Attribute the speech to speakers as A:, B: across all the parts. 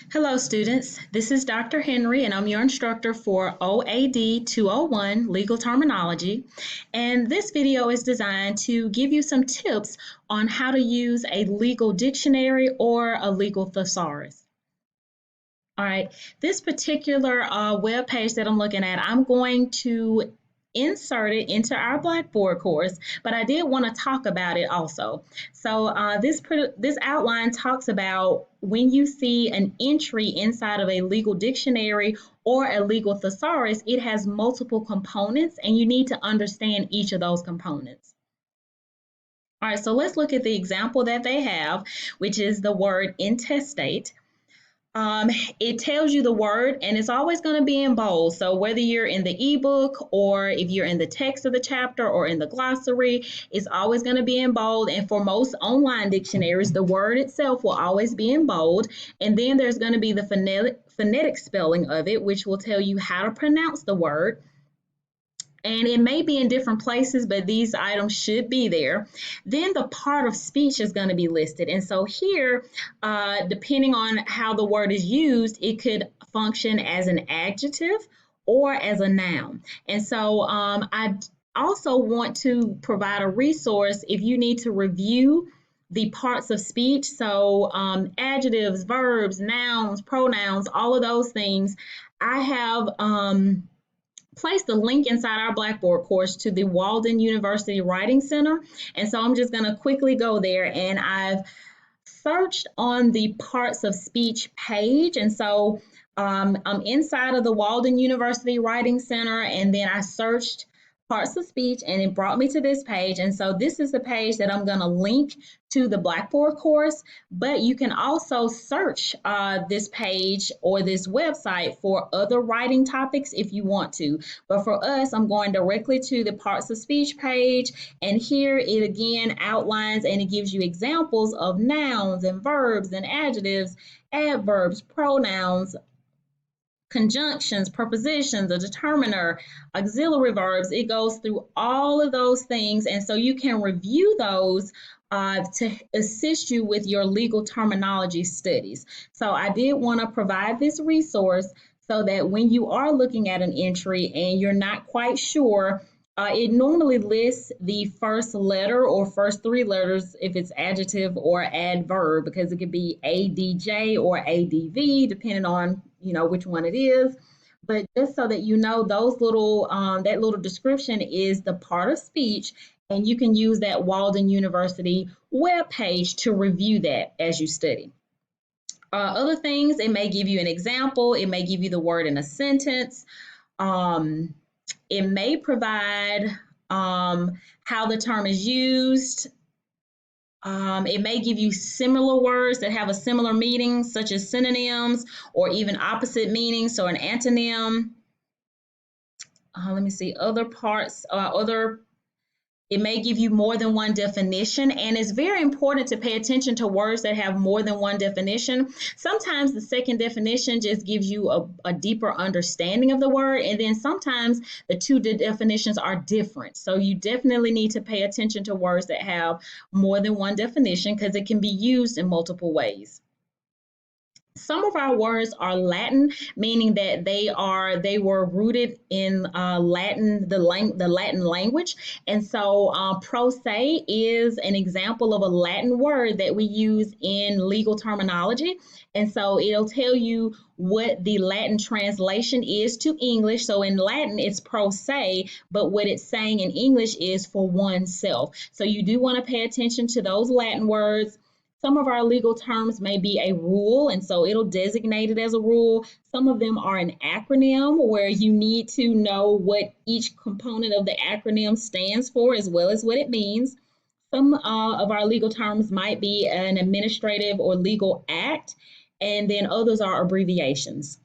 A: Hello students, this is Dr. Henry and I'm your instructor for OAD 201 Legal Terminology, and this video is designed to give you some tips on how to use a legal dictionary or a legal thesaurus. All right, this particular web page that I'm looking at, I'm going to insert it into our Blackboard course, but I did want to talk about it also. So this outline talks about when you see an entry inside of a legal dictionary or a legal thesaurus, it has multiple components and you need to understand each of those components. All right, so let's look at the example that they have, which is the word intestate. It tells you the word and it's always going to be in bold. So whether you're in the ebook or if you're in the text of the chapter or in the glossary, it's always going to be in bold. And for most online dictionaries, the word itself will always be in bold. And then there's going to be the phonetic spelling of it, which will tell you how to pronounce the word. And it may be in different places, but these items should be there. Then the part of speech is going to be listed. And so here, depending on how the word is used, it could function as an adjective or as a noun. And so I also want to provide a resource if you need to review the parts of speech. So adjectives, verbs, nouns, pronouns, all of those things. I have place the link inside our Blackboard course to the Walden University Writing Center. And so I'm just going to quickly go there, and I've searched on the parts of speech page. And so I'm inside of the Walden University Writing Center, and then I searched parts of speech and it brought me to this page. And so this is the page that I'm going to link to the Blackboard course, but you can also search this page or this website for other writing topics if you want to. But for us, I'm going directly to the parts of speech page, and here it again outlines and it gives you examples of nouns and verbs and adjectives, adverbs, pronouns, conjunctions, prepositions, a determiner, auxiliary verbs. It goes through all of those things, and so you can review those to assist you with your legal terminology studies. So I did want to provide this resource so that when you are looking at an entry and you're not quite sure, it normally lists the first letter or first three letters if it's adjective or adverb, because it could be ADJ or ADV depending on which one it is. But just so that you know, those little that little description is the part of speech, and you can use that Walden University webpage to review that as you study. Other things, it may give you an example, it may give you the word in a sentence. It may provide how the term is used. It may give you similar words that have a similar meaning, such as synonyms or even opposite meanings, so an antonym. Let me see, other parts, it may give you more than one definition, and it's very important to pay attention to words that have more than one definition. Sometimes the second definition just gives you a deeper understanding of the word, and then sometimes the two definitions are different. So you definitely need to pay attention to words that have more than one definition because it can be used in multiple ways. Some of our words are Latin, meaning that they were rooted in Latin, the Latin language. And so pro se is an example of a Latin word that we use in legal terminology. And so it'll tell you what the Latin translation is to English. So in Latin, it's pro se, but what it's saying in English is for oneself. So you do want to pay attention to those Latin words. Some of our legal terms may be a rule, and so it'll designate it as a rule. Some of them are an acronym where you need to know what each component of the acronym stands for as well as what it means. Some of our legal terms might be an administrative or legal act, and then others are abbreviations.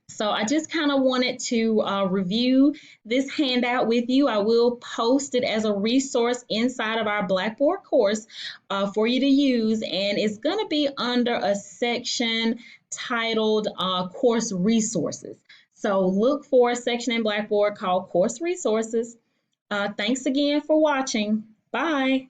A: So I just kind of wanted to review this handout with you. I will post it as a resource inside of our Blackboard course for you to use, and it's going to be under a section titled Course Resources. So look for a section in Blackboard called Course Resources. Thanks again for watching. Bye.